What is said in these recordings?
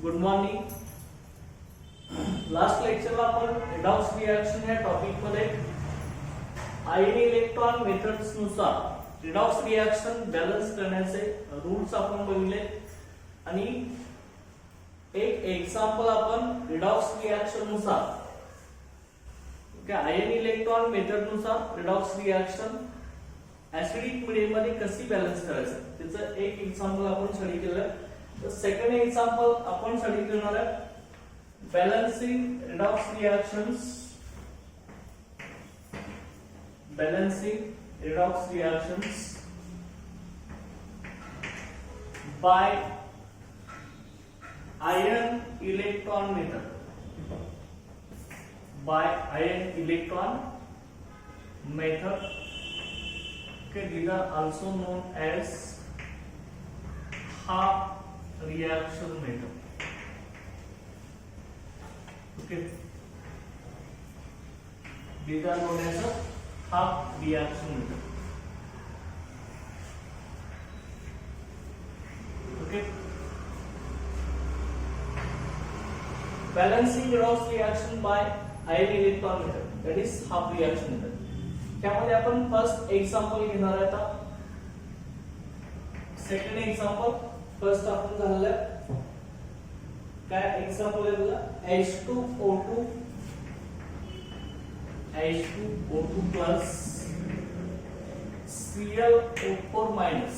Good morning. Last लेक्चरला आपण redox reaction या topic मध्ये आयन इलेक्ट्रॉन मेथड्स नुसार रिडॉक्स रिएक्शन बॅलन्स करण्याचे रूल्स आपण बघितले आणि एक एक्झाम्पल आपण रिडॉक्स रिएक्शन नुसार आयन इलेक्ट्रॉन मेथड नुसार रिडॉक्स रिएक्शन ऍसिडिक मीडियम मध्ये कशी बॅलन्स करायचं त्याचं एक एक्झाम्पल आपण स्टडी केलं. तर सेकंड एक्झाम्पल आपण स्टडी करणार आहे balancing redox reactions. Balancing redox reactions by ion electron method. by ion electron method. Okay, these are also known as half reaction method. Okay, these are known as a half reaction method. Okay, balancing redox reaction by ion electron method that is half reaction method. त्यामध्ये आपण first example घेणार आहे. आता second example first आपण झालेलं काय example आहे बघा. H2O2 plus ClO4 minus.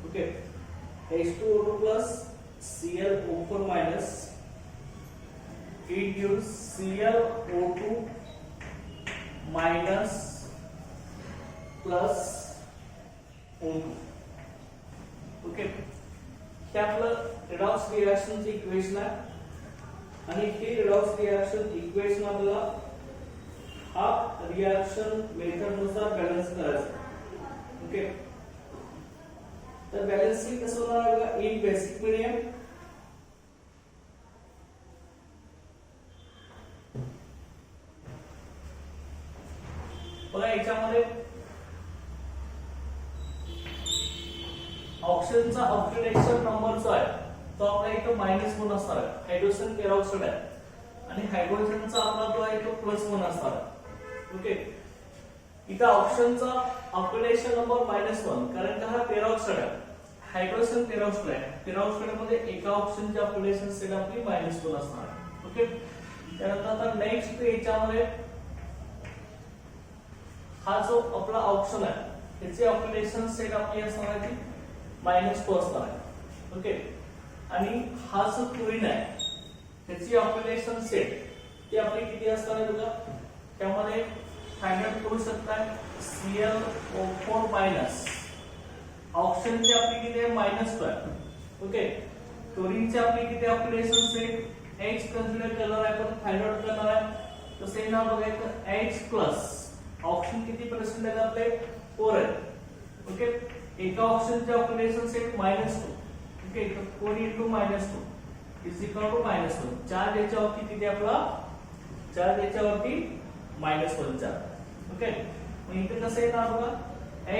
Okay, H2O2 plus ClO4 minus, it gives ClO2 minus plus O2. Okay, हे आपलं रिडॉक्स रिएक्शनचं इक्वेशन आहे आणि हे रिडॉक्स रिएक्शन इक्वेशन आपल्याला हाफ रिएक्शन मेथड नुसार बॅलन्स करायचं. ओके, तर बॅलन्सिंग कसं होणार आहे बघा. इन बेसिक मीडियम बघा, याच्यामध्ये ऑक्सिजनचा ऑक्सिडेशन नंबर जो आहे तो आपला इथं -1 असणार आहे. हायड्रोजन पेरॉक्साइड आहे आणि हायड्रोजनचा आपला जो आहे तो +1 असणार आहे. ओके, इथं ऑक्सिजनचा ऑक्सिडेशन नंबर -1 कारण का हा पेरॉक्साइड आहे. हायड्रोजन पेरॉक्साइड आहे. पेरॉक्साइड मध्ये एका ऑक्सिजनची ऑक्सिडेशन स्टेट आपली -1 असणार आहे. ओके, त्यानंतर आता नेक्स्ट याच्यामध्ये हा जो आपला ऑप्शन आहे त्याची ऑक्सिडेशन स्टेट आपली असणार आहे -2 असणार आहे. ओके, आणि हा जो क्लोरीन आहे त्याची ऑक्सिडेशन स्टेट ती आपली किती असणार आहे बघा. त्यामध्ये फाइंड आउट करू शकता ClO4 मायनस ऑक्सिजनची आपली किती आहे -2 आहे. ओके, क्लोरीनची आपली किती ऑक्सिडेशन स्टेट H कन्सिडर करणार आहे आपण फाइंड आउट करणार आहे. तर सेम नाव बघायचं H प्लस ऑक्सिजन किती पर्सेंट आहे आपले 4 आहे. ओके, एका ऑक्सिजनचे ऑक्सिडेशन स्टेट -2. ओके, तर 4 * -2 इज इक्वल टू -1. चार्ज याच्यावरती किती आपला चार्ज याच्यावरती -1 चार्ज. ओके, मग इथे कसं येणार बघा.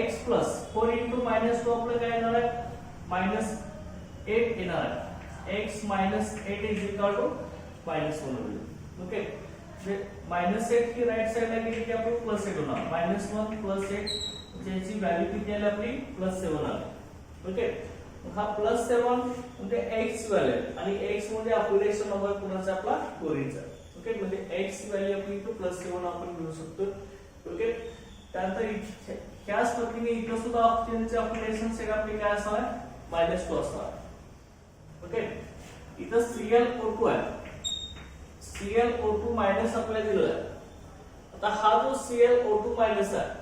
x प्लस 4 * -2 आपलं काय येणार आहे -8 येणार आहे. x -8 is equal to -1. Okay, -8 की राइट साइडला गेली की आपलं +8 होणार. -1 +8 ज्याची व्हॅल्यू किती आली आपली +7 आली. ओके, हा +7 म्हणजे x व्हॅल्यू आणि x म्हणजे ऑक्सिडेशन नंबर कोणाचा आपला क्लोरीनचा. ओके, म्हणजे x व्हॅल्यू आपली इथे +7 आपण घेऊ शकतो. ओके, त्यानंतर ह्याच पद्धतीने इथं सुद्धा ऑक्सिजनचे ऑक्सिडेशन स्टेट आपली काय असणार -2 असणार. ओके, इथं ClO2 आहे. ClO2 मायनस आपल्याला दिलेला आहे. आता हा जो ClO2 मायनस आहे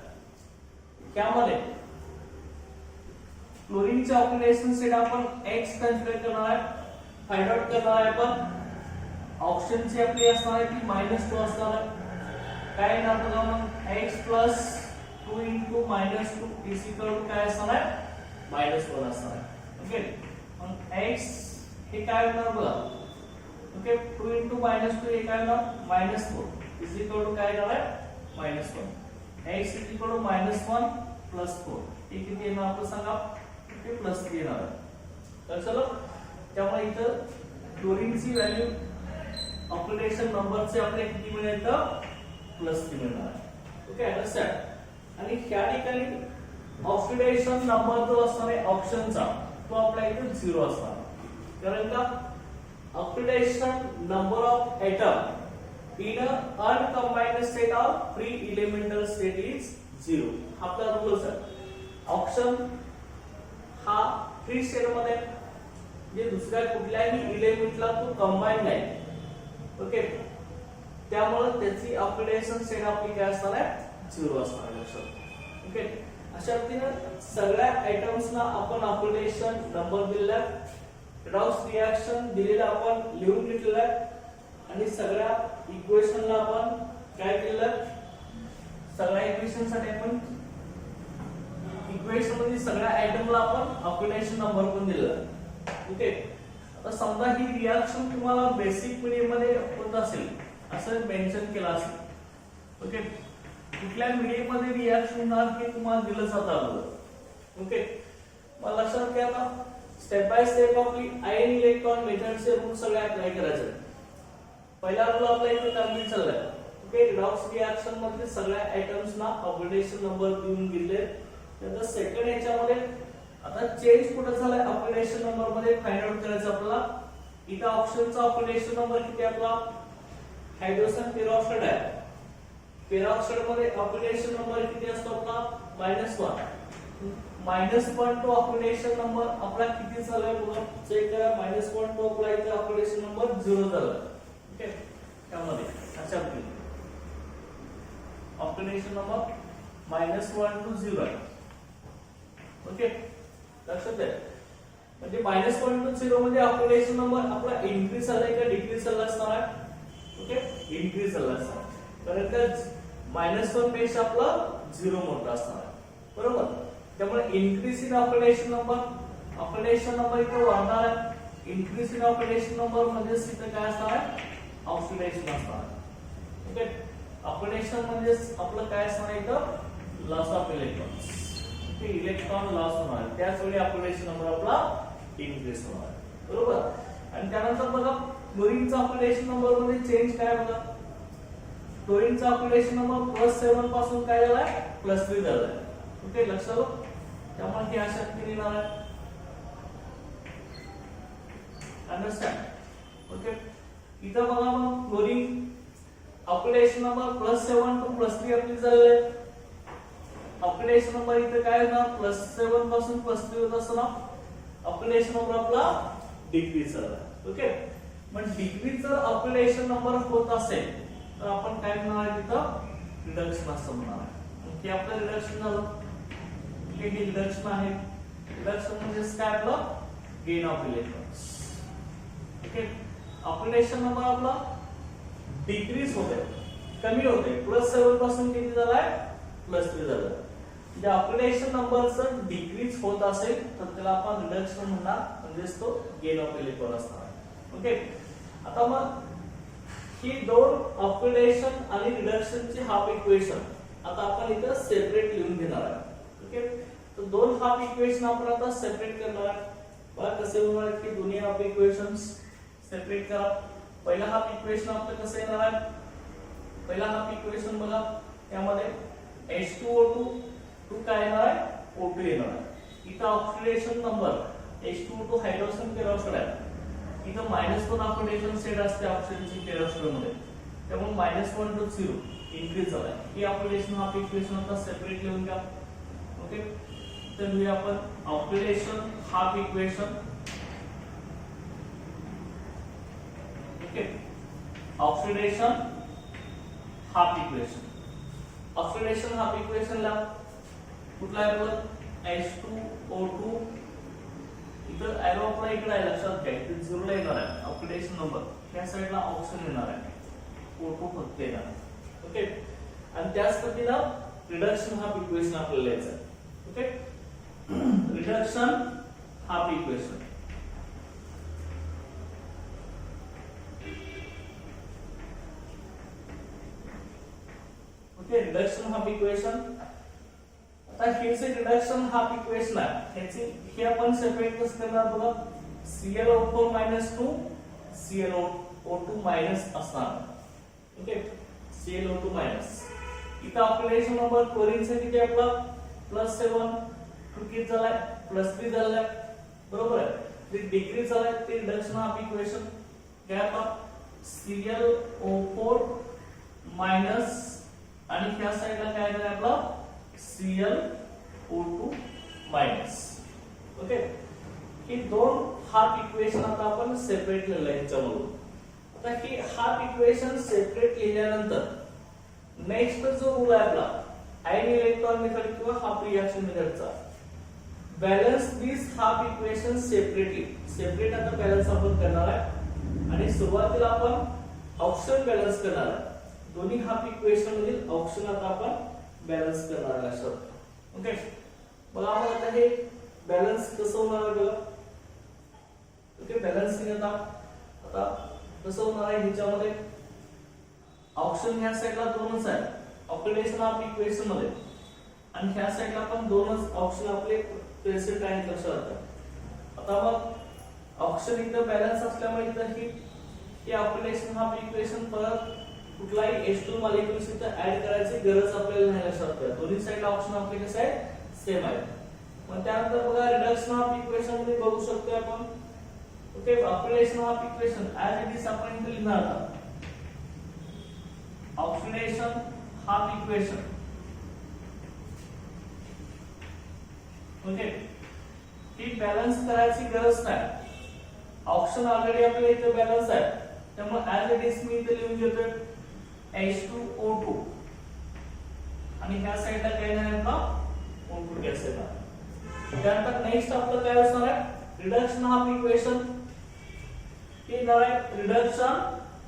त्यामध्ये क्लोरीनचे ऑक्सिडेशन स्टेट आपण X कन्सिडर करणार आहे. फाइंड आउट करणार आहे आपण ऑक्सिजनची आपली असणार आहे की -2 असणार आहे. काय येणार बघा मग X plus 2 * -2 is equal to काय असणार आहे -1 असणार आहे. ओके, मग X हे काय होणार बघा. ओके, 2 * -2 हे काय होणार -4 इज इक्वल टू काय येणार आहे -1. x इज इक्वल टू -1 + 4 हे किती येणार आपलं सांगा. ते +3 येणार. तर चलो त्यामुळे इथं क्लोरीनची व्हॅल्यू ऑक्सिडेशन नंबरचे आपल्याला किती मिळेल तर +3 मिळणार आहे. Okay understand. आणि ह्या ठिकाणी ऑक्सिडेशन नंबर जो असणार आहे ऑप्शनचा तो आपला इथे 0 असणार, कारण का oxidation number of atom in a uncombined state of free elemental state is 0. आपला रूल आहे. ऑप्शन हा फ्री स्टेट मध्ये जे दुसऱ्या कुठल्याही इलेमेंटला तो कंबाईन नाही. ओके त्यामुळे त्याची ऑक्सिडेशन स्टेट आपली काय असणार आहे 0 असणार आहे लक्षात. ओके अशा रीतीने सगळ्या आयटम्सना आपण ऑक्सिडेशन नंबर दिलेला आहे, रिडॉक्स रिएक्शन दिलेला आपण लिहून घेतलेला आहे आणि सगळ्या इक्वेशनला आपण काय केलं, सगळ्या इक्वेशनसाठी आपण इक्वेशन मध्ये सगळ्या आयटमला आपण ऑक्सिडेशन नंबर पण दिलेला आहे. ओके आता समजा ही रिएक्शन तुम्हाला बेसिक मीडियम मध्ये होत असेल असं मेन्शन केलं असेल. ओके कुठल्या मीडियम मध्ये रिएक्शन होणार हे तुम्हाला दिलं जातं. ओके मग लक्षात घ्या आता स्टेप बाय स्टेप आपली आयन इलेक्ट्रॉन मेथडचे रूल सगळे अप्लाय करायचे. पहिला रूल आपला इथे कंप्लीट झालाय. ओके रिडॉक्स रिएक्शन मध्ये सगळ्या आयटम्सना ऑक्सिडेशन नंबर देऊन दिले. त्यानंतर सेकंड याच्यामध्ये आता चेंज कुठे झालाय ऑक्सिडेशन नंबर मध्ये फाइंड आउट करायचं आपल्याला. इथं ऑप्शनचा ऑक्सिडेशन नंबर किती आपला हायड्रोजन पेरॉक्साइड आहे. पेरॉक्साइड मध्ये ऑक्सिडेशन नंबर किती असतो आपला -1. -1 तो ऑक्सिडेशन नंबर आपला किती झालाय बघा चेक करा. -1 तो आपला इथे ऑक्सिडेशन नंबर 0 झाला. ओके त्यामध्ये अशा प्रकारे ऑक्सिडेशन नंबर -1 to 0 आहे. ओके लक्षात घ्या म्हणजे -1 to 0 म्हणजे ऑक्सिडेशन नंबर आपला इन्क्रीज झालाय का डिक्रीज झाला असणार आहे. ओके इन्क्रीज झाला असणार कारण का -1 पेक्षा आपला 0 मोठा असणार आहे बरोबर. त्यामुळे इन्क्रीज इन ऑक्सिडेशन नंबर इथे वाढणार आहे. इन्क्रीज इन ऑक्सिडेशन नंबर म्हणजे इथे काय असणार आहे ऑक्सिडेशन असणार आहे. ओके ऑक्सिडेशन म्हणजे आपलं काय असणार आहे इथं loss of electrons. Okay electron loss होणार आहे त्याच वेळी ऑक्सिडेशन नंबर आपला इन्क्रीज होणार आहे बरोबर. आणि त्यानंतर बघा क्लोरीनचा ऑक्सिडेशन नंबर मध्ये चेंज काय बघा. क्लोरीनचा ऑक्सिडेशन नंबर +7 पासून काय झालाय +3 झालाय. ओके लक्षात त्यामुळे हे अशा रीतीने येणार आहे. अंडरस्टँड. ओके इथं बघा मग क्लोरीन ऑक्सिडेशन नंबर +7 to +3 आपली झालेले आहे. ऑक्सिडेशन नंबर इथे काय होणार +7 पासून +3 होत असताना ऑक्सिडेशन नंबर आपला डिक्रीज झाला. ओके पण डिक्रीज जर ऑक्सिडेशन नंबर होत असेल तर आपण काय म्हणणार आहे तिथं रिडक्शन असं म्हणणार आहे. हे आपलं रिडक्शन झालं. हे रिडक्शन आहे. रिडक्शन म्हणजे काय आपलं gain of electrons. Okay oxidation number आपला डिक्रीज होते कमी होते +7 पासून किती झालाय +3 झालं. म्हणजे ऑक्सिडेशन नंबरचं डिक्रीज होत असेल तर त्याला आपण रिडक्शन म्हणणार म्हणजेच तो गेन ऑफ इलेक्ट्रॉन असणार. ओके आता मग ही दोन ऑक्सिडेशन आणि रिडक्शनची हाफ इक्वेशन आता आपण इथं सेपरेट लिहून घेणार आहे. ओके तर दोन हाफ इक्वेशन आपण आता सेपरेट करणार आहे. बघा कसे होणार की दोन्ही हाफ इक्वेशन्स सेपरेट करा. पहिला हाफ इक्वेशन आपलं कसं येणार आहे. पहिला हाफ इक्वेशन बघा त्यामध्ये H2O2 काय येणार आहे O2 येणार आहे. इथं oxidation number H2O2 hydrogen peroxide आहे. इथं -1 ऑक्सिडेशन स्टेट असते ऑक्सिजनची पेरॉक्साइड मध्ये त्यामुळे -1 to 0 इन्क्रीज झालाय. ही ऑक्सिडेशन हाफ इक्वेशन आता सेपरेट लिहून घ्या. ओके तर लिहूया आपण oxidation half equation. Okay oxidation half equation. Oxidation half equation ला कुठला आहे बघ H2O2 इथं एरो आपला इकडे आहे लक्षात घ्या. इथे 0 ला येणार आहे ऑक्सिडेशन नंबर. त्या साइडला ऑक्सिजन येणार आहे O2 फक्त येणार आहे. ओके आणि त्याच पद्धतीनं रिडक्शन हाफ इक्वेशन आपल्याला लिहायचं आहे. Okay reduction half equation. Okay reduction half equation. आता हे जे रिडक्शन हाफ इक्वेशन आहे ह्याची हे आपण सेपरेट कसं करणार बघा. ClO4 - 2 ClO2 मायनस असणार ओके ClO2 मायनस इथं ऑक्सिडेशन नंबर क्लोरीनचा किती आपला +7 किती झालाय +3 झालाय बरोबर आहे ते डिक्रीज झालाय ते रिडक्शन ऑफ इक्वेशन काय आता ClO4 मायनस आणि ह्या साइडला काय आहे आपला ClO2 मायनस ओके ही दोन हाफ इक्वेशन आता आपण सेपरेट लिहिलं ह्याच्यामधून आता ही हाफ इक्वेशन सेपरेट लिहिल्यानंतर नेक्स्ट जो रूल आहे आपला आयन इलेक्ट्रॉन मेथड किंवा हाफ रिएक्शन मेथडचा बॅलन्स दिस हाफ इक्वेशन सेपरेटली सेपरेट आता बॅलन्स आपण करणार आहे आणि सुरुवातीला आपण ऑप्शन बॅलन्स करणार आहे दोन्ही हाफ इक्वेशन मधील ऑप्शन आता आपण बॅलन्स करणार आहे असं ओके बघा आता हे बॅलन्स कसं होणार आहे बघा ओके बॅलन्सिंग आता कसं होणार आहे ह्याच्यामध्ये ऑप्शन ह्या साइडला दोनच आहे ऑक्सिडेशन ऑफ इक्वेशन मध्ये आणि ह्या साइडला पण दोनच ऑप्शन आपले प्रेझेंट आहेत लक्षात आता मग ऑप्शन इथं बॅलन्स असल्यामुळे इथं ही ऑक्सिडेशन ऑफ इक्वेशन परत कुठलाही H2 मॉलिक्युल्स इथं ऍड करायची गरज आपल्याला नाही लक्षात ठेवा दोन्ही साइडला ऑप्शन आपले कसे आहेत सेम आहेत मग त्यानंतर बघा रिडक्शन ऑफ इक्वेशन मध्ये बघू शकतो आपण okay oxidation of equation as it is आपण इथे लिहिणार आहोत ऑक्सिडेशन हाफ इक्वेशन ओके ही बॅलन्स करायची गरज नाही ऑप्शन ऑलरेडी आपल्या इथे बॅलन्स आहे त्यामुळे ऍज इट इज मी इथे लिहून घेतोय H2O2 आणि ह्या साइडला काय नाही आपला O2 गॅस आहे त्यानंतर नेक्स्ट आपलं काय असणार आहे रिडक्शन हाफ इक्वेशन हे येणार आहे reduction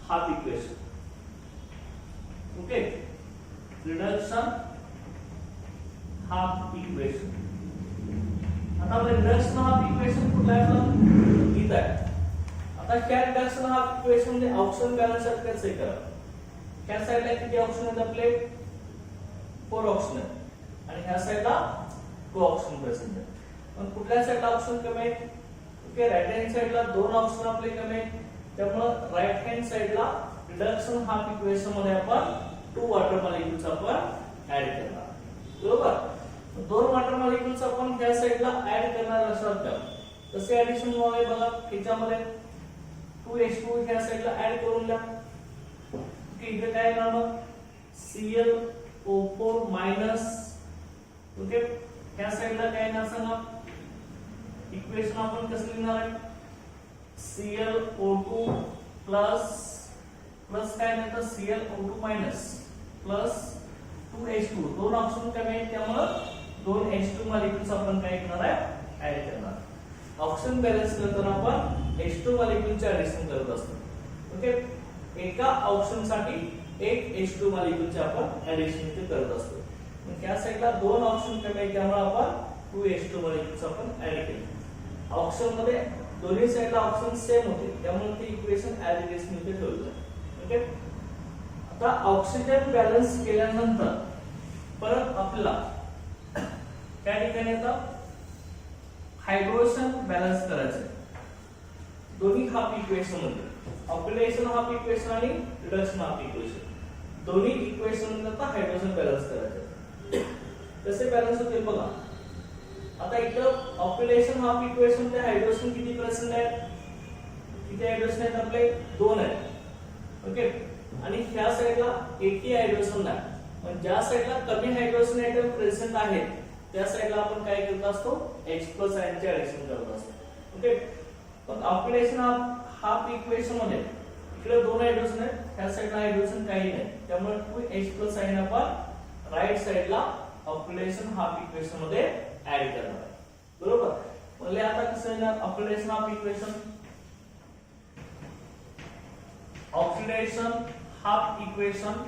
half equation okay reduction half equation आता आपण रिडक्शन हाफ इक्वेशन कुठला आहे इथं आहे आता क्या रिडक्शन हाफ इक्वेशन मध्ये ऑप्शन बॅलन्स कसे करा ह्या साइडला किती ऑप्शन आहेत आपले 4 ऑप्शन आहेत आणि ह्या साइडला 2 ऑप्शन प्रेझेंट आहेत पण कुठल्या साइडला ऑप्शन कमी आहेत ओके राइट हँड साइडला 2 ऑप्शन आपले कमी आहेत त्यामुळे राइट हँड साइडला रिडक्शन हाफ इक्वेशन मध्ये आपण 2 वॉटर मॉलिक्युल्स आपण ऍड करणार बरोबर 2 वॉटर मॉलिक्युल्स आपण ह्या साइडला ऍड करणार लक्षात ठेवा कसे ऍडिशन होणार बघा ह्याच्यामध्ये 2H2 ह्या साइडला ऍड करून द्या ओके इथे काय येणार मग ClO4 मायनस ओके ह्या साइडला काय येणार सांगा इक्वेशन आपण कसं लिहिणार आहे ClO2 प्लस काय नंतर ClO2 मायनस प्लस 2H2 दोन ऑप्शन कमी आहेत त्यामुळे 2H2 मॉलिक्युल्स आपण काय करणार आहे ऍड करणार ऑप्शन बॅलन्स करताना आपण H2 मॉलिक्युलचे ऍडिशन करत असतो ओके एका ऑप्शन साठी एक H2 मॉलिक्युलचे आपण ऍडिशन इथे करत असतो मग या साइडला 2 ऑप्शन कमी आहेत त्यामुळे आपण 2H2 मॉलिक्युल्स आपण ऍड केले ऑप्शन मध्ये दोन्ही साइडला ऑप्शन सेम होते त्यामुळे ते इक्वेशन ऍज इट इज मध्ये ठेवलं ओके आता ऑक्सिजन बॅलन्स केल्यानंतर परत आपल्याला काय ठिकाणी येतं हायड्रोजन बॅलन्स करायचं दोन्ही हाफ इक्वेशन मध्ये ऑक्सिडेशन हाफ इक्वेशन आणि रिडक्शन हाफ इक्वेशन दोन्ही इक्वेशन मध्ये आता हायड्रोजन बॅलन्स करायचं कसे बॅलन्स होते बघा आता इथं ऑक्सिडेशन हाफ इक्वेशन मध्ये हायड्रोजन किती प्रेझेंट आहेत किती हायड्रोजन आहेत आपले 2 आहेत ओके आणि ह्या साइडला एकही हायड्रोजन नाही पण ज्या साइडला कमी हायड्रोजन ऍटम प्रेझेंट आहेत त्या साइडला आपण काय करत असतो H+ आयनचे ऍडिशन करत असतो ओके पण ऑक्सिडेशन हाफ इक्वेशन मध्ये इकडे 2 हायड्रोजन आहेत ह्या साइडला हायड्रोजन काही नाही त्यामुळे 2H+ आयन आपण राइट साइडला ऑक्सिडेशन हाफ इक्वेशन मध्ये ऍड करणार आहे बरोबर म्हणजे आता कसं येणार oxidation half equation oxidation half equation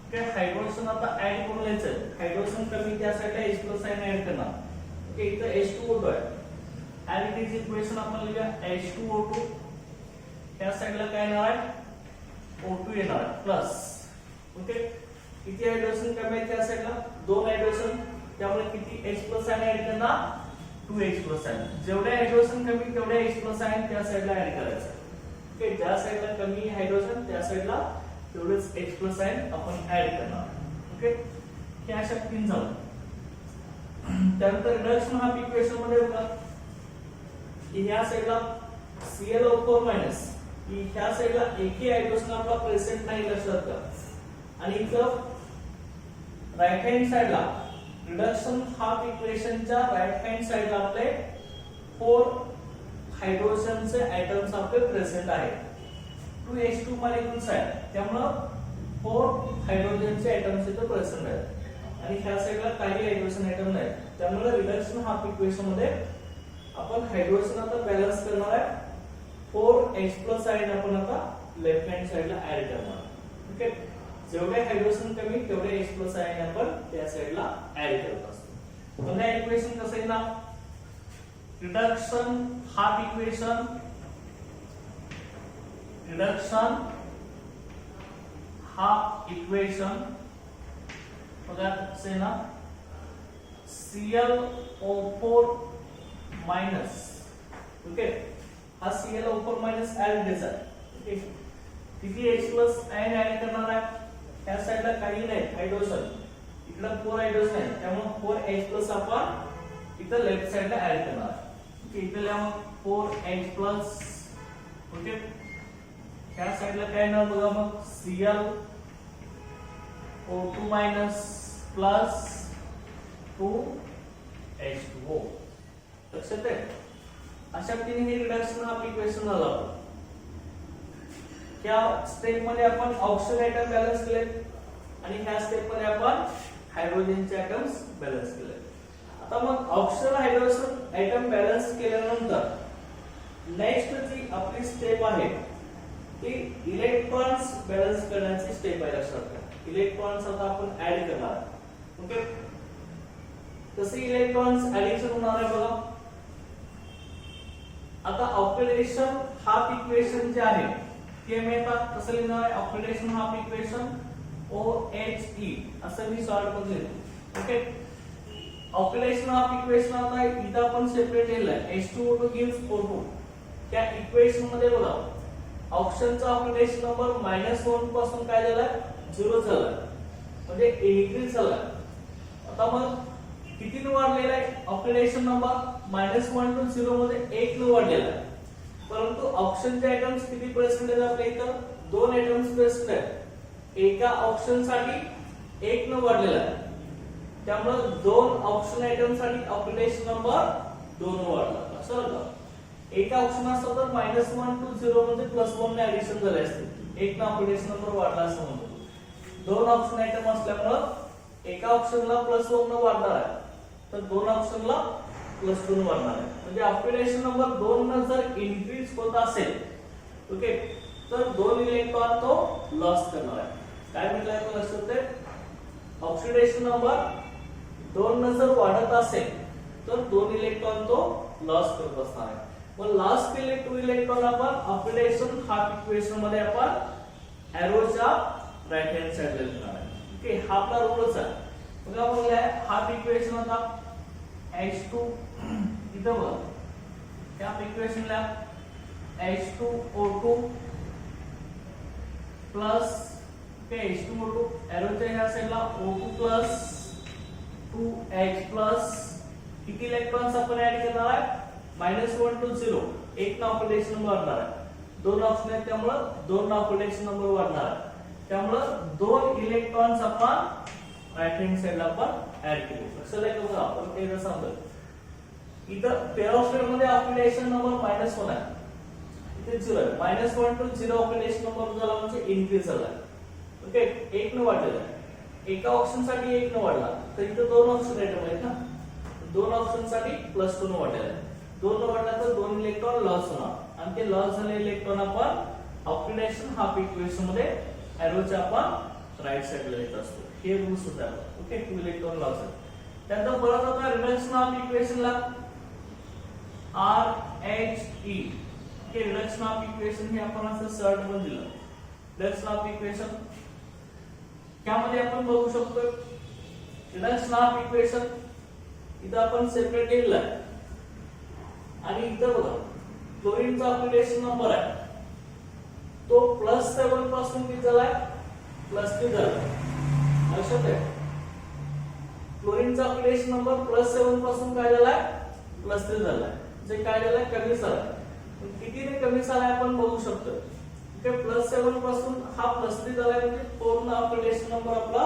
okay hydrogen आता ऍड करून घ्यायचं हायड्रोजन कमी त्या साइडला H+ आयन ऍड करणार ओके इथं H2O2 आहे ऍज इट इज इक्वेशन आपण लिहूया H2O2 त्या साइडला काय येणार आहे O2 येणार प्लस ओके किती हायड्रोजन कमी आहे त्या साइडला 2 हायड्रोजन त्यामुळे किती H+ आयन ऍड करणार 2H+ आहे. जेवढे हायड्रोजन कमी तेवढे H+ आहे त्या साइडला ऍड करायचं. ओके, ज्या साइडला कमी हायड्रोजन त्या साइडला तेवढेच H+ आहे आपण ऍड करणार. ओके, हे अशा तीन झालं. त्यानंतर रिडक्शन हाफ इक्वेशन मध्ये बघा, ह्या साइडला ClO4- ह्या साइडला एकही हायड्रोजन आपला प्रेझेंट नाही लक्षात घ्या. आणि इथं राइट हँड साइडला रिडक्शन हाफ इक्वेशनच्या राइट हँड साइडला आपले 4 हायड्रोजनचे ऍटम्स आपले प्रेझेंट आहेत. 2H2 मॉलिक्युल्स आहेत, त्यामुळे 4 हायड्रोजनचे ऍटम्स इथे प्रेझेंट आहेत आणि ह्या साइडला काही हायड्रोजन ऍटम नाहीत. त्यामुळे रिडक्शन हाफ इक्वेशन मध्ये आपण हायड्रोजन आता बॅलन्स करणार आहे. 4H+ आहे आपण आता लेफ्ट हँड साइडला ऍड करणार. ओके, जेवढे हायड्रोजन कमी तेवढे H+ आहे आपण त्या साइडला ऍड करत असतो. पुन्हा इक्वेशन कसं आहे ना, रिडक्शन हाफ इक्वेशन बघा कसं आहे ना, ClO4-, ओके, हा ClO4- ऍड द्यायचा. ओके, किती H+ आयन ऍड करणार आहे, त्या साइडला काही नाही हायड्रोजन, इकडे 4 हायड्रोजन आहे, त्यामुळे 4H+ आपण इथं लेफ्ट साइडला ऍड करणार. ओके, इथे लिहा 4H+. ओके, ह्या साइडला काय ना बघा मग ClO2- प्लस 2H2O. लक्षात आहे, अशा तिन्ही रिडक्शन हाफ इक्वेशन झालं. या स्टेप मध्ये आपण ऑक्सिजन ऍटम बॅलन्स केले आणि ह्या स्टेप मध्ये आपण हायड्रोजनचे ऍटम्स बॅलन्स केले. आता मग ऑक्सिजन हायड्रोजन ऍटम बॅलन्स केल्यानंतर नेक्स्ट जी आपली स्टेप आहे ती इलेक्ट्रॉन्स बॅलन्स करण्याची स्टेप आहे. लक्षात घ्या, इलेक्ट्रॉन्स आता आपण ऍड करणार. ओके, कसे इलेक्ट्रॉन्स ऍडिशन होणार आहे बघा. आता ऑक्सिडेशन हाफ इक्वेशन जे आहे ते मी आता कसं लिहिणार आहे, ऑक्सिडेशन हाफ इक्वेशन OHE असं मी सॉल्व करून लिहितो. ओके, ऑक्सिडेशन हाफ इक्वेशन आता इथं आपण सेपरेट लिहिलंय. H2O2 gives O2. त्या इक्वेशन मध्ये बघा ऑक्सिजनचा ऑक्सिडेशन नंबर -1 पासून काय झालाय, 0 झालाय, म्हणजे इन्क्रीज झालाय. आता मग किती न वाढलेला आहे ऑक्सिडेशन नंबर, -1 to 0 मध्ये 1 न वाढलेला आहे. परंतु ऑक्सिजनचे ऍटम्स किती प्रेझेंट आहेत आपल्या इथं, 2 ऍटम्स प्रेझेंट आहेत. एका ऑक्सिजन साठी 1 न वाढलेला आहे, त्यामुळे 2 ऑक्सिजन ऍटम साठी ऑक्सिडेशन नंबर 2 न वाढला. लक्षात घ्या, एका ऑक्सिजन असतो तर -1 to 0 म्हणजे +1 ने ऍडिशन झाले असते, 1 ना ऑक्सिडेशन नंबर वाढला असं म्हणतो. 2 ऑक्सिजन ऍटम असल्यामुळे एका ऑक्सिजनला +1 न वाढणार आहे, तर 2 ऑक्सिजनला +2 न वाढणार आहे. म्हणजे ऑक्सिडेशन नंबर 2 न जर इन्क्रीज होत असेल, ओके, तर 2 इलेक्ट्रॉन तो लॉस करणार आहे. काय म्हटलंय तो लक्षात आहे, ऑक्सिडेशन नंबर 2 न जर वाढत असेल तर 2 इलेक्ट्रॉन तो लॉस करत असणार आहे. मग लॉस केले 2 इलेक्ट्रॉन आपण ऑक्सिडेशन हाफ इक्वेशन मध्ये आपण एरोच्या राइट हँड साइडला लिहिणार आहे. ओके, हा आपला रूलच आहे. बघा बघूया हाफ इक्वेशन होता H2 इथं बघा, त्या इक्वेशनला H2O2 प्लस H2O2 एरोच्या ह्या साइडला O2 प्लस 2H प्लस किती इलेक्ट्रॉन्स आपण ऍड करणार आहे, -1 to 0, 1 ना ऑक्सिडेशन नंबर वाढणार आहे. 2 ऑक्सिजन आहेत त्यामुळे 2 ना ऑक्सिडेशन नंबर वाढणार आहे. त्यामुळे 2 इलेक्ट्रॉन्स आपण राइट हँड साइडला आपण ऍड केले. लक्षात आहे का, आपण ते कसं समजलं. इथं पेरोक्साइड मध्ये ऑक्सिडेशन नंबर -1 आहे, इथे 0 आहे. -1 to 0 ऑक्सिडेशन नंबर झाला म्हणजे इन्क्रीज झाला. ओके, 1 न वाढलेला आहे. एका ऑक्सिजन साठी 1 न वाढला, तर इथं 2 ऑक्सिजन ऍटम आहेत ना, 2 ऑक्सिजन साठी +2 न वाढलेला आहे. 2 न वाढला तर 2 इलेक्ट्रॉन लॉस होणार आणि ते लॉस झालेले इलेक्ट्रॉन आपण ऑक्सिडेशन हाफ इक्वेशन मध्ये एरोच्या आपण राइट साइडला लिहित असतो. हे रूल्स होतात. ओके, 2 इलेक्ट्रॉन लॉस आहे. त्यानंतर परत आता रिडक्शन ऑफ इक्वेशनला RHE, हे रिडक्शन ऑफ इक्वेशन हे आपण असं शॉर्ट मध्ये दिलं. रिडक्शन ऑफ इक्वेशन त्यामध्ये आपण बघू शकतो रिडक्शन ऑफ इक्वेशन इथं आपण सेपरेट लिहिलं आहे. आणि इथं बघा क्लोरीनचा ऑक्सिडेशन नंबर आहे तो +7 पासून किती झालाय +3 झालाय. लक्षात आहे क्लोरीनचा ऑक्सिडेशन नंबर +7 पासून काय झालाय +3 झालाय. जे काय झालाय कमी झालाय. कितीने कमी झालाय आपण बघू शकतो. +7 पासून हा +3 झालाय म्हणजे पूर्ण ऑक्सिडेशन नंबर आपला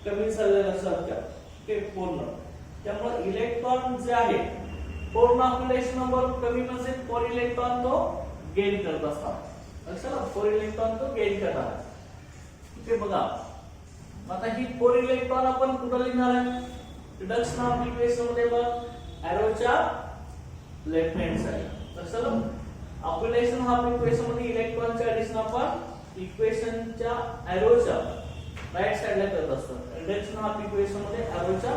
कमी झालेला लक्षात घ्या. ओके पूर्ण. त्यामुळे इलेक्ट्रॉन जे आहे पूर्ण ऑक्सिडेशन नंबर कमी म्हणजे 4 इलेक्ट्रॉन तो गेन करत असतात. लक्षात 4 इलेक्ट्रॉन तो गेन करणार. ओके बघा आता ही 4 इलेक्ट्रॉन आपण कुठे लिहिणार आहे रिडक्शन ऑफ इक्वेशन मध्ये बघ एरोच्या लेफ्ट हँड साइड. लक्षात ऑक्सिडेशन हाफ इक्वेशन मध्ये इलेक्ट्रॉनचे ऍडिशन आपण इक्वेशनच्या एरोच्या राइट साइडला करत असतो. रिडक्शन हाफ इक्वेशन मध्ये एरोच्या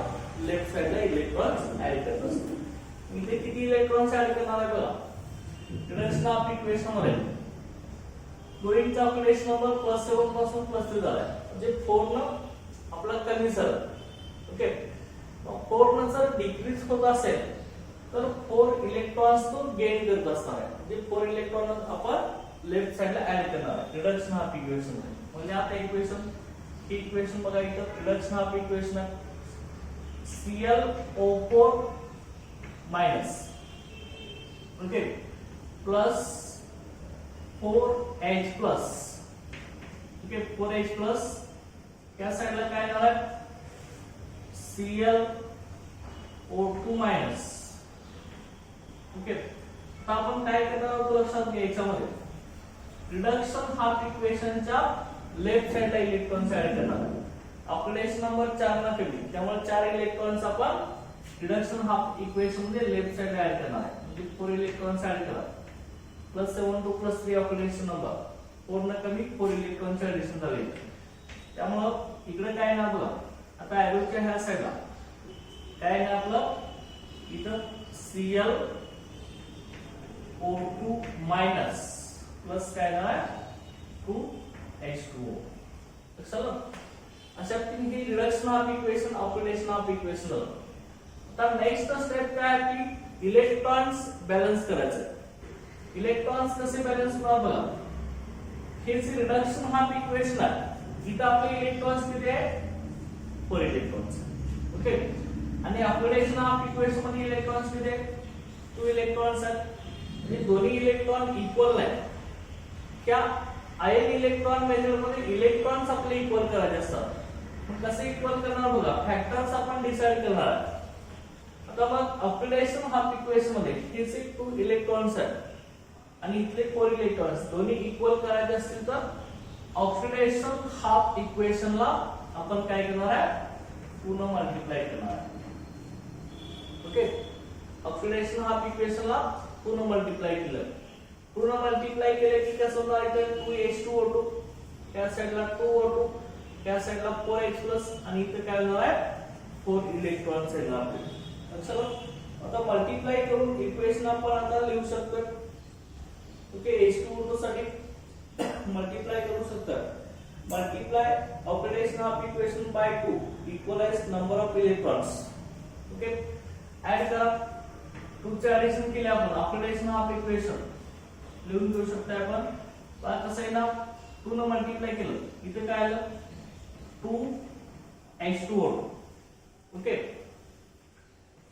लेफ्ट साइडला इलेक्ट्रॉन्स ऍड करत असतो. इथे किती इलेक्ट्रॉन्स ऍड करणार आहे बघा रिडक्शन ऑफ इक्वेशन मध्ये क्लोरीनचा ऑक्सिडेशन नंबर +7 पासून +3 झालाय म्हणजे 4 न आपला कमी झाला. ओके 4 न जर डिक्रीज होत असेल तर 4 इलेक्ट्रॉन्स तो गेन करत असणार आहे. म्हणजे 4 इलेक्ट्रॉन आपण लेफ्ट साइडला ऍड करणार आहे रिडक्शन ऑफ इक्वेशन मध्ये. म्हणजे आता इक्वेशन ही इक्वेशन बघा इथं रिडक्शन ऑफ इक्वेशन आहे ClO4 minus okay plus 4H plus okay 4H plus या साइडला काय येणार आहे ClO2 माइनस. ओके आता आपण काय करणार आहोत लक्षात घ्या याच्यामध्ये रिडक्शन हाफ इक्वेशनच्या लेफ्ट साइडला इलेक्ट्रॉन्स ऍड करणार. ऑक्सिडेशन नंबर 4 ना कमी त्यामुळे 4 इलेक्ट्रॉन्स आपण रिडक्शन हाफ इक्वेशन मध्ये लेफ्ट साइडला ऍड करणार आहे. म्हणजे 4 इलेक्ट्रॉन्स ऍड करा +7 to +3 ऑक्सिडेशन नंबर पूर्ण कमी 4 इलेक्ट्रॉनचे ऍडिशन झाले. त्यामुळे इकडे काय ना बघा आता एरोच्या ह्या साइडला काय ना आपलं इथं ClO2 माइनस प्लस काय ना 2H2O. चला अशा पद्धतीने ही reduction of equation oxidation of equation. आता नेक्स्ट स्टेप काय आहे की इलेक्ट्रॉन्स बॅलन्स करायचं. इलेक्ट्रॉन्स कसे बॅलन्स होणार बघा हेच रिडक्शन हाफ इक्वेशन आहे. इथं आपले इलेक्ट्रॉन्स किती आहे 4 इलेक्ट्रॉन्स. ओके आणि ऑक्सिडेशन हाफ इक्वेशन मध्ये इलेक्ट्रॉन्स किती आहे 2 इलेक्ट्रॉन्स आहेत. म्हणजे दोन्ही इलेक्ट्रॉन इक्वल नाही. क्या आयन इलेक्ट्रॉन मेजर मध्ये इलेक्ट्रॉन्स आपले इक्वल करायचे असतात. मग कसे इक्वल करणार बघा फॅक्टर्स आपण डिसाइड करणार आहे. आता मग ऑक्सिडेशन हाफ इक्वेशन मध्ये हेच 2 इलेक्ट्रॉन्स आहेत आणि इथले 4 इलेक्ट्रॉन्स दोन्ही इक्वल करायचे असतील तर ऑक्सिडेशन हाफ इक्वेशनला आपण काय करणार आहे पूर्ण मल्टिप्लाय करणार आहे. ओके ऑक्सिडेशन हाफ इक्वेशनला पूर्ण मल्टिप्लाय केलं. पूर्ण मल्टिप्लाय केले की कसं होणार इथे 2H2O2 त्या साइडला 2O2 त्या साइडला 4H प्लस आणि इथे काय होणार आहे 4 इलेक्ट्रॉन्स येणार. चला आता मल्टिप्लाय करून इक्वेशन आपण आता लिहू शकतो. ओके H2O2 साठी मल्टिप्लाय करू शकतात. Multiply oxidation of equation by 2 equalise number of electrons. Okay add करा 2 चे ऍडिशन केले आपण ऑक्सिडेशन ऑफ इक्वेशन लिहून घेऊ शकता आपण. आता कसं आहे ना 2 न मल्टिप्लाय केलं इथे काय आलं 2H2O2. ओके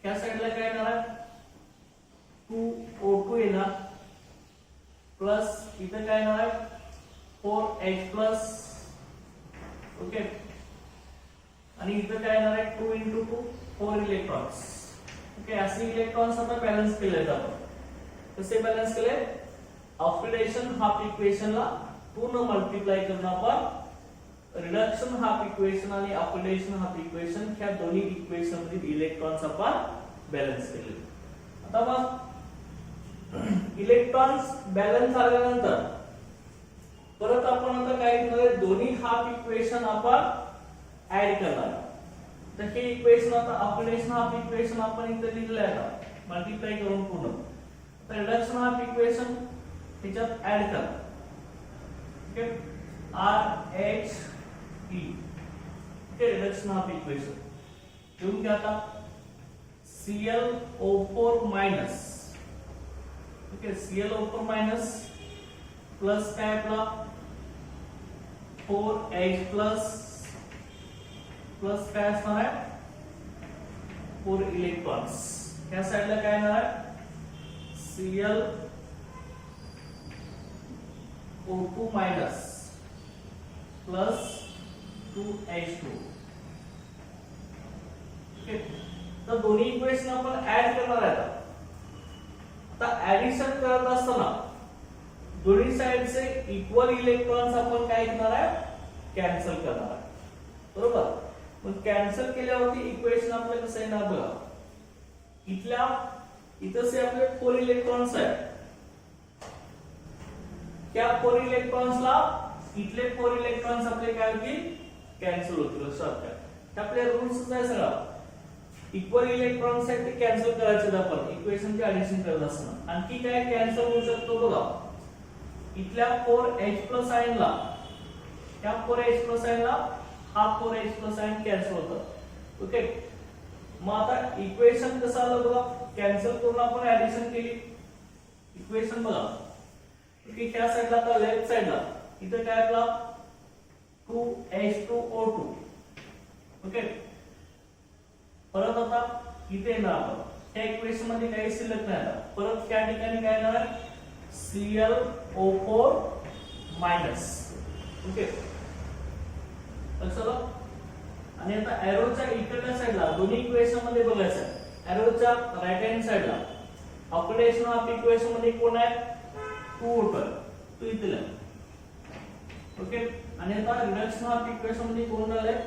या साइडला काय येणार आहे 2O2 येणार प्लस इथे काय येणार आहे 4H प्लस. ओके आणि इथे काय येणार आहे 2 into 2 4 इलेक्ट्रॉन्स. ओके असे इलेक्ट्रॉन्स आता बॅलन्स केले आहेत आपण. कसे बॅलन्स केले ऑक्सिडेशन हाफ इक्वेशनला 2 न मल्टिप्लाय करून आपण रिडक्शन हाफ इक्वेशन आणि ऑक्सिडेशन हाफ इक्वेशन ह्या दोन्ही इक्वेशन मधील इलेक्ट्रॉन्स आपण बॅलन्स केले. आता मग इलेक्ट्रॉन्स बॅलन्स झाल्यानंतर परत आपण आता काय करणार दोन्ही हाफ इक्वेशन आपण ऍड करणार. तर हे इक्वेशन आता ऑक्सिडेशन हाफ इक्वेशन आपण इथे लिहिलेलं आहे ना मल्टिप्लाय करून पूर्ण. तर रिडक्शन हाफ इक्वेशन ह्याच्यात ऍड करा. Okay RHE okay reduction half equation लिहून घ्या. आता ClO4 minus okay ClO4 minus plus काय आपला 4H प्लस प्लस काय असणार आहे 4 इलेक्ट्रॉन्स ह्या साइडला काय येणार आहे ClO2 minus plus 2H2 okay तर दोन्ही इक्वेशन आपण ऍड करणार आहे आता ऍडिशन करत असताना दोन्ही साइडचे इक्वल इलेक्ट्रॉन्स आपण काय करणार आहे कॅन्सल करणार आहे बरोबर मग कॅन्सल केल्यावरती इक्वेशन आपलं कसं येणार बघा इथं से आपले 4 इलेक्ट्रॉन्स आहेत त्या 4 इलेक्ट्रॉन्सला इथले 4 इलेक्ट्रॉन्स आपले काय होतील कॅन्सल होतील लक्षात घ्या आपल्या रूल्स आहे सगळा इक्वल इलेक्ट्रॉन्स आहेत ते कॅन्सल करायचे आपण इक्वेशनचे ऍडिशन करत असताना आणखी काय कॅन्सल होऊ शकतो बघा इथल्या 4H+ आयनला त्या 4H+ आयनला हा 4H+ आयन कॅन्सल होतं ओके मग आता इक्वेशन कसं आलं बघा कॅन्सल करून आपण ऍडिशन केली इक्वेशन बघा ओके ह्या साइडला आता लेफ्ट साइडला इथं काय आपला 2H2O2 ओके परत आता इथे येणार आपण त्या इक्वेशन मध्ये काही शिल्लक नाही आता परत त्या ठिकाणी काय येणार ClO4 मायनस ओके लक्षात आणि आता एरोच्या इकडच्या साइडला दोन्ही इक्वेशन मध्ये बघायचं एरोच्या राइट हँड साइडला ऑक्सिडेशन ऑफ इक्वेशन मध्ये कोण आहे 2O2 तो इथे ओके आणि आता रिडक्शन ऑफ इक्वेशन मध्ये कोण झालंय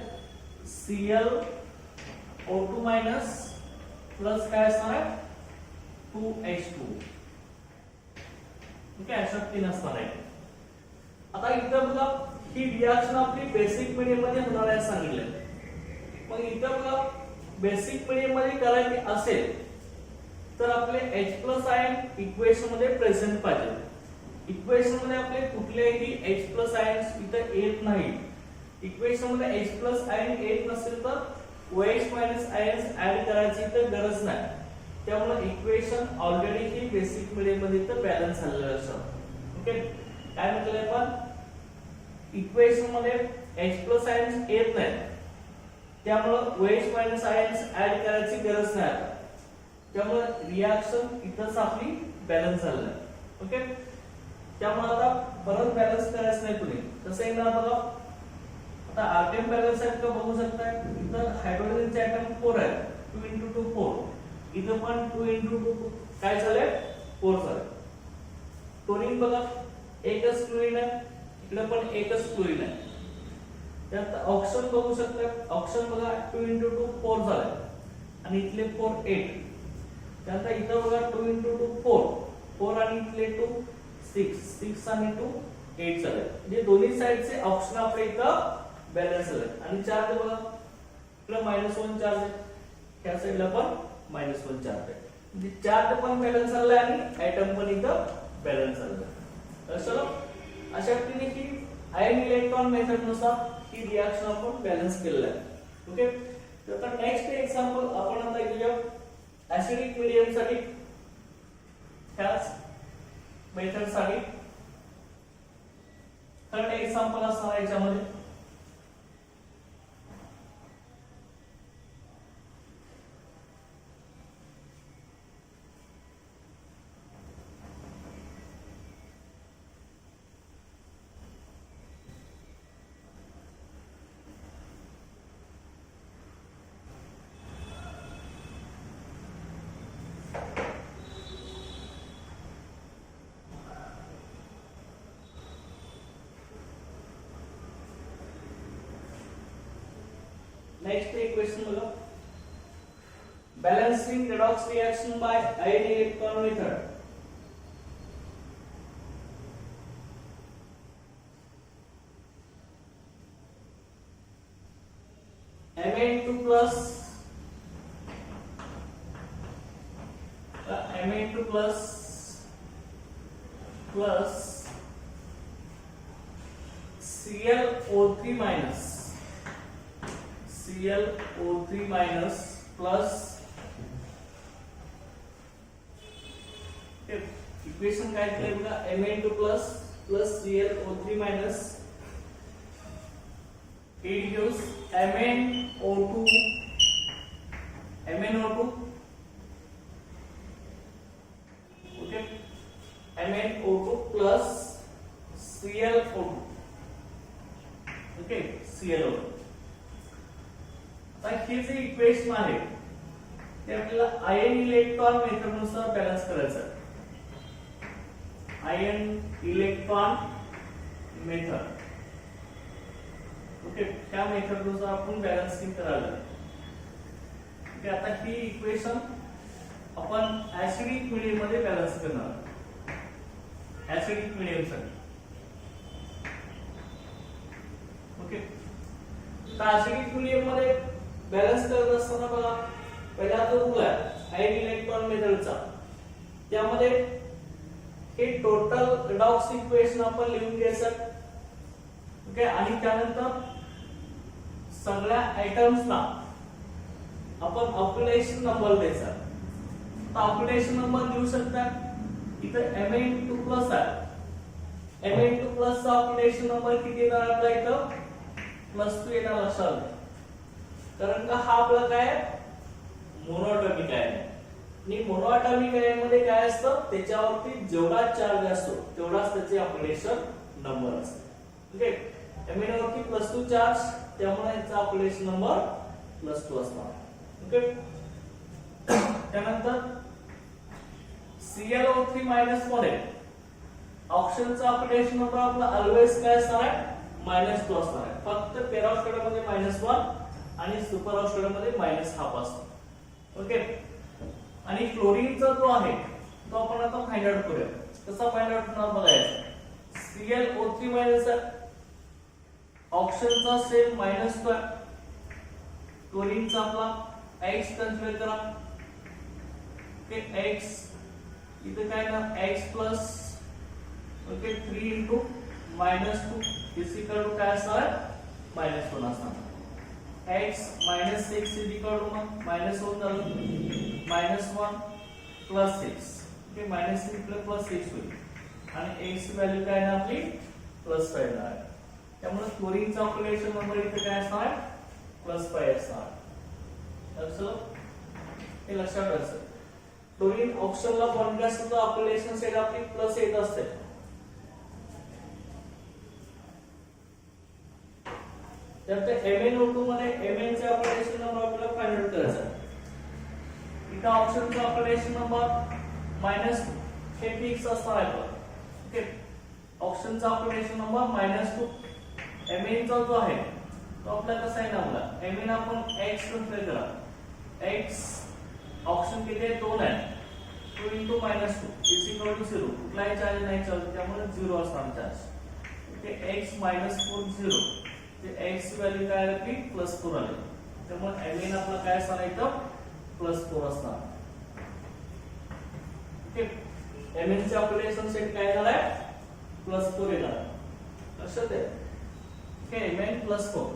ClO2 मायनस प्लस काय असणार आहे 2H2 ओके अशा तीन असणार आहे आता इथं बघा ही रिएक्शन आपली बेसिक मीडियम मध्ये होणार आहे सांगितलं मग इथं बघा बेसिक मीडियम मध्ये करायचे असेल तर आपले H+ आयन इक्वेशन मध्ये प्रेझेंट पाहिजे इक्वेशन मध्ये आपले कुठलेही H+ आयन्स इथं येत नाही इक्वेशन मध्ये H+ आयन येत नसेल तर OH- आयन्स ऍड करायची तर गरज नाही त्यामुळे इक्वेशन ऑलरेडी ही बेसिक मीडियम मध्ये इथं बॅलन्स झालेलं असतं ओके काय म्हटलंय आपण इक्वेशन मध्ये H+ आयन्स येत नाही त्यामुळे OH- आयन्स ऍड करायची गरज नाही आता त्यामुळे रिएक्शन इथंच आपली बॅलन्स झालेलं आहे ओके त्यामुळे आता परत बॅलन्स करायचं नाही कुणी कसं येणार बघा आता आर्टियम बॅलन्स आहे का बघू शकता इथं हायड्रोजनचे ऍटम 4 आहेत 2 × 2 4 इथं पण 2 × 2 काय झालंय 4 झालंय क्लोरीन बघा एकच क्लोरीन आहे इकडे पण एकच क्लोरीन आहे त्यात ऑक्सिजन बघू शकता ऑक्सिजन बघा 2 × 2 4 झालंय आणि इथले 4 8 त्यानंतर इथं बघा 2 × 2 4 4 आणि इथले 2 6 6 आणि 2 8 झाले म्हणजे दोन्ही साइडचे ऑप्शन आपले इथं बॅलन्स झाले आणि चार्ज बघा इकडे -1 चार्ज आहे त्या साइडला पण -1 चार्ज आहे म्हणजे चार्ज पण बॅलन्स झालाय आणि ऍटम पण इथं बॅलन्स झालाय चलो अशा रीतीने ही आयन इलेक्ट्रॉन मेथड नुसार ही रिएक्शन आपण बॅलन्स केलेलं आहे ओके तर आता नेक्स्ट एक्झाम्पल आपण आता घेऊया ऍसिडिक मीडियम साठी ह्याच मेथड साठी थर्ड एक्झाम्पल असणार आहे याच्यामध्ये Next equation below. Balancing redox reaction by ion electron method. Ma2 plus Ma2 plus ClO3 minus plus equation काय दिले बघा Mn2 plus ClO3 minus it gives MnO2 okay MnO2 plus ClO2 okay ClO2 आता हे जे equation आहे ते आपल्याला ion electron method नुसार बॅलन्स करायचं आहे. आयन इलेक्ट्रॉन मेथड ओके त्या मेथड नुसार आपण बॅलन्सिंग करायला. ओके आता ही इक्वेशन आपण ऍसिडिक मीडियम मध्ये बॅलन्स करणार. ऍसिडिक मीडियम साठी ओके तर ऍसिडिक मीडियम मध्ये बॅलन्स करत असताना बघा पहिला जो रूल आहे आयन इलेक्ट्रॉन मेथडचा त्यामध्ये हे टोटल रिडॉक्स इक्वेशन आपण लिहून घ्यायचं. ओके आणि त्यानंतर सगळ्या आयटम्सना आपण ऑक्युपेशन नंबर द्यायचा. तर ऑक्युपेशन नंबर देऊ शकतात इथे Mn2 प्लस आहे. Mn2 प्लस चा ऑक्युपेशन नंबर किती येणार आपला इथं +2 येणार लक्षात. कारण का हा आपला काय मोनोटॉमिक आहे आणि मोनोटॉमिक आयनमध्ये काय असतं त्याच्यावरती जेवढा चार्ज असतो तेवढाच त्याचे ऑक्युपेशन नंबर असतो. ओके Mn वरती +2 चार्ज त्यामुळे याचा ऑक्युपेशन नंबर +2 असणार. ओके त्यानंतर ClO3 -1 आहे. ऑक्सिजनचा ऑक्युपेशन नंबर आपला ऑलवेज काय असणार आहे -2 असणार आहे. फक्त पेरॉक्साइड मध्ये -1 आणि सुपर ऑक्साइड मध्ये -1/2 असतो. ओके आणि क्लोरीनचा जो आहे तो आपण आता फाइंड आउट करूया. कसा फाइंड आउट करणार बघायचं. ClO3- ऑक्सिजनचा सेम -2 क्लोरीनचा आपला X कन्सिडर करा. ओके X इथे काय ना X plus okay 3 * -2 is equal to काय असणार -1 असणार. X -6 इज इक्वल टू -1 झालं -1 प्लस 6 ओके -6 प्लस 6 होईल आणि X ची व्हॅल्यू काय ना आपली +5 येणार आहे. त्यामुळे क्लोरीनचा ऑक्युपेशन नंबर इथे काय असणार +5 असणार. हे लक्षात ठेवायचं. क्लोरीन ऑक्सिजनला बॉन्ड असतो तर ऑक्युपेशन साइड आपली +8 असते. त्यानंतर MnO2 मध्ये Mn चे ऑक्युपेशन नंबर आपल्याला फाइंड आउट करायचा आहे. इथे ऑक्सिजनचा ऑक्युपेशन नंबर -2 हे फिक्स असणार आहे. ओके ऑक्सिजनचा ऑक्युपेशन नंबर -2 Mn चा जो आहे तो आपला कसा आहे नावला Mn आपण X कन्सिडर करा. X ऑक्सिजन किती आहे 2 आहे. 2 * -2 इज इक्वल टू 0. कुठलाही चार्ज नाही चालत त्यामुळे 0 असणार चार्ज. ओके X -4 0 ते X ची व्हॅल्यू काय आली +4 आली. त्यामुळे Mn आपला काय असणार इथं +4 असणार. ओके Mn चे ऑक्युपेशन सेट काय येणार आहे +4 येणार. लक्षात आहे. ओके Mn +4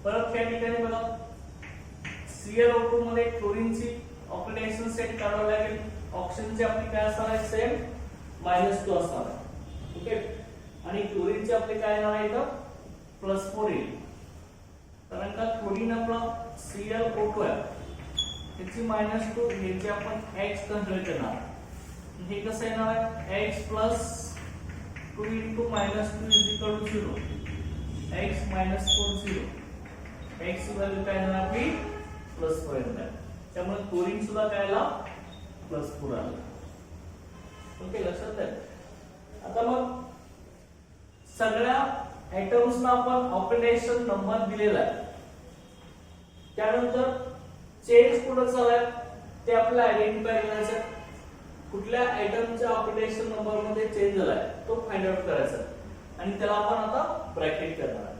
परत या ठिकाणी बघा ClO2 मध्ये क्लोरीनची ऑक्युपेशन सेट काढावं लागेल. ऑक्सिजनची आपली काय असणार आहे सेम -2 असणार आहे. ओके आणि क्लोरीनची आपली काय येणार आहे इथं +4 येईल. कारण का क्लोरीन आपला ClO2 आहे त्याची -2 ह्याची आपण X कन्सिडर करणार. हे कसं येणार आहे X + 2 * -2 is equal to 0. X -4 0 X ची व्हॅल्यू काय येणार आपली +4 येणार. त्यामुळे क्लोरीन सुद्धा काय आला +4 आला. ओके लक्षात आहे. आता मग सगळ्या आयटम्सना आपण ऑक्युपेशन नंबर दिलेला आहे. त्यानंतर चेंज कुठे झालाय ते आपल्याला आयडेंटिफाय करायचं. कुठल्या आयटमच्या ऑक्युपेशन नंबर मध्ये चेंज झालाय तो फाइंड आउट करायचा आणि त्याला आपण आता ब्रॅकेट करणार आहे.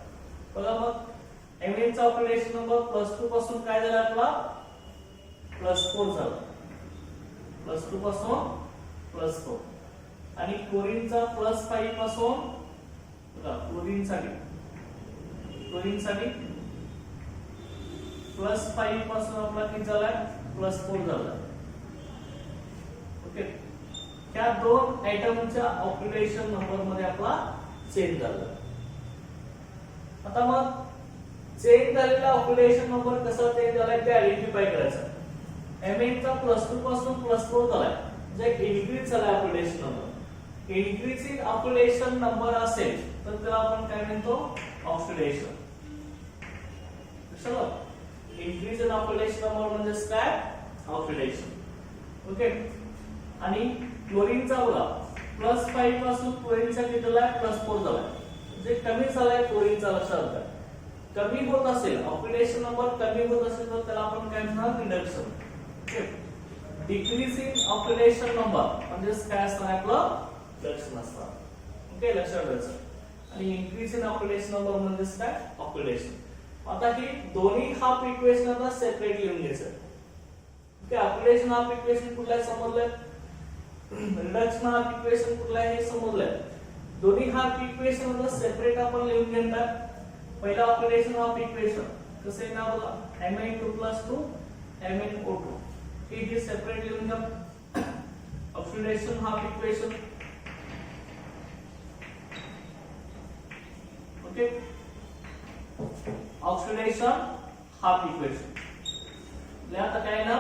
बघा मग Mn चा ऑक्युपेशन नंबर +2 पासून काय झाला आपला +4 झाला. +2 पासून +4 आणि क्लोरीनचा +5 पासून बघा क्लोरीन साठी +5 पासून आपला किती झाला +4 झाला. ओके, ह्या दोन आयटमच्या ऑक्युपेशन नंबर मध्ये आपला चेंज झाला. आता मग चेंज झालेला ऑक्युपेशन नंबर कसा चेंज झालाय ते आयडेंटिफाय करायचं. mn चा +2 पासून +4 झालाय, जे इन्क्रीज झालाय occupation number. Increasing occupation number असेल तर त्याला आपण काय म्हणतो ऑक्सिडेशन. चलो, इन्क्रीज इन ऑक्युपेशन नंबर म्हणजे काय ऑक्सिडेशन. ओके, आणि क्लोरीनचा बघा +5 पासून क्लोरीनचा किती झालाय +4 झालाय, म्हणजे कमी झालाय क्लोरीनचा. लक्षात घ्या, कमी होत असेल ऑक्सिडेशन नंबर कमी होत असेल तर त्याला आपण काय म्हणणार reduction. Okay, decreasing oxidation number म्हणजे काय असणार आपलं रिडक्शन असणार. ओके, लक्षात घ्यायचं. आणि इन्क्रीज इन ऑक्सिडेशन नंबर म्हणजे काय ऑक्सिडेशन. आता ही दोन्ही हाफ इक्वेशन आता सेपरेट लिहून घ्यायचं. ओके, ऑक्सिडेशन हाफ इक्वेशन कुठला समजलंय, रिडक्शन हाफ इक्वेशन कुठला आहे हे समजलंय. दोन्ही हाफ इक्वेशन आता सेपरेट आपण लिहून घेणार. पहिला ऑक्सिडेशन हाफ इक्वेशन कसं आहे ना बघा, Mn2+2 MnO2. हे सेपरेट लिहून घ्या. Oxidation half equation. Okay, oxidation half equation आता काय ना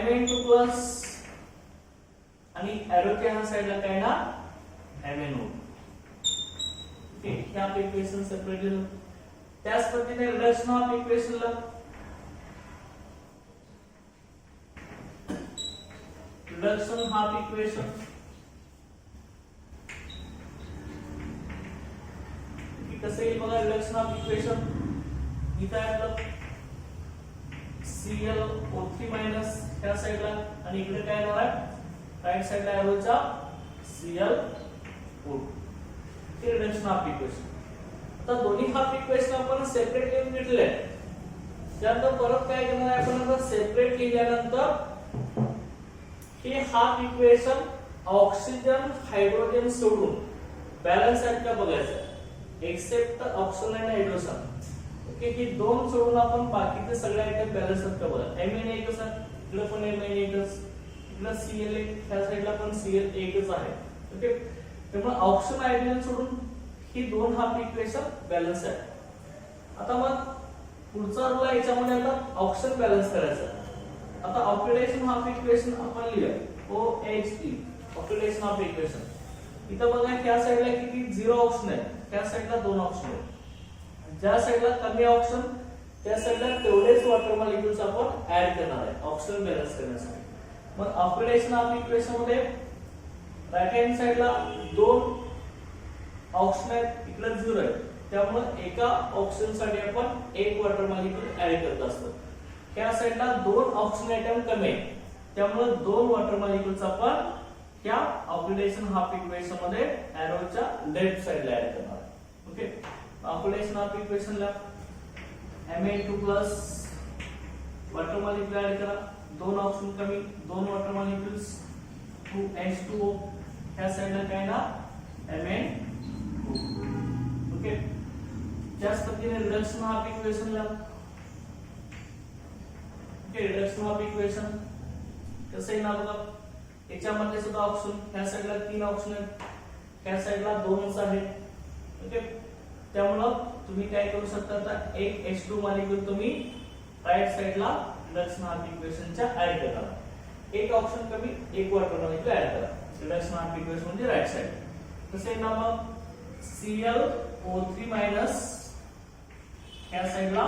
Mn2+ आणि एरोच्या ह्या साइडला काय ना MnO. ओके, ह्या इक्वेशन सेपरेट लिहू. त्याच पद्धतीने रिडक्शन हाफ इक्वेशनला रिडक्शन हाफ इक्वेशन कसं येईल बघा. रिडक्शन ऑफ इक्वेशन इथं आहे आपलं ClO3- ह्या साइडला आणि इकडे काय येणार आहे राइट साइडला एरोच्या ClO2. हे रिडक्शन ऑफ इक्वेशन. आता दोन्ही हाफ इक्वेशन आपण सेपरेट लिहून घेतले. त्यानंतर परत काय करणार आहे आपण आता सेपरेट लिहिल्यानंतर हे हाफ इक्वेशन ऑक्सिजन हायड्रोजन सोडून बॅलन्स आहेत का बघायचं. एक्सेप्ट ऑक्सिजन आणि हायड्रोजन. ओके, ही दोन सोडून आपण बाकीचे सगळे आयटम बॅलन्स आहेत का बघा. Mn एकच आहे, इकडे पण Mn एकच, इकडे Cl ह्या साइडला पण Cl एकच आहे. ओके, त्यामुळे ऑक्सिजन हायड्रोजन सोडून ही दोन हाफ इक्वेशन बॅलन्स आहे. आता मग पुढचा रोल आहे याच्यामध्ये आता ऑक्सिजन बॅलन्स करायचं. आता ऑक्सिडेशन हाफ इक्वेशन आपण लिहूया OHE ऑक्सिडेशन हाफ इक्वेशन. इथं बघा ह्या साइडला किती 0 ऑक्सिजन आहे, त्या साइडला 2 ऑक्सिजन आहे. ज्या साइडला कमी ऑक्सिजन त्या साइडला तेवढेच वॉटर मॉलिक्युल्स आपण ऍड करणार आहे ऑक्सिजन बॅलन्स करण्यासाठी. मग ऑक्सिडेशन ऑफ इक्वेशन मध्ये राइट हँड साइडला 2 ऑक्सिजन आहेत, इकडे 0 आहे. त्यामुळे एका ऑक्सिजन साठी आपण एक वॉटर मॉलिक्युल ऍड करत असतो. त्या साइडला 2 ऑक्सिजन आयटम कमी आहे, त्यामुळे 2 वॉटर मॉलिक्युल्स आपण या ऑक्सिडेशन हाफ इक्वेशन मध्ये एरोच्या लेफ्ट साइडला ऍड करणार आहे. ओके, ऑक्सिडेशन हाफ इक्वेशनला Mn2+ वॉटर मॉलिक्यूल ऍड करा. 2 ऑक्सिजन कमी, 2 वॉटर मॉलिक्युल्स 2H2O. ह्या साइडला काय ना Mn2. ओके, त्याच पद्धतीने रिडक्शन हाफ इक्वेशनला. ओके, रिडक्शन हाफ इक्वेशन कसं आहे ना बघा. याच्यामध्ये सुद्धा ऑक्सिजन ह्या साइडला 3 ऑक्सिजन आहेत, ह्या साइडला 2च आहेत. ओके, त्यामुळे तुम्ही काय करू शकता आता एक H2 मॉलिक्यूल तुम्ही राइट साइडला रिडक्शन हाफ इक्वेशनच्या ऍड करा. एक ऑक्सिजन कमी, एक वॉटर मॉलिक्यूल ऍड करा. रिडक्शन हाफ इक्वेशन म्हणजे राइट साइड. तसे ना मग ClO3- ह्या साइडला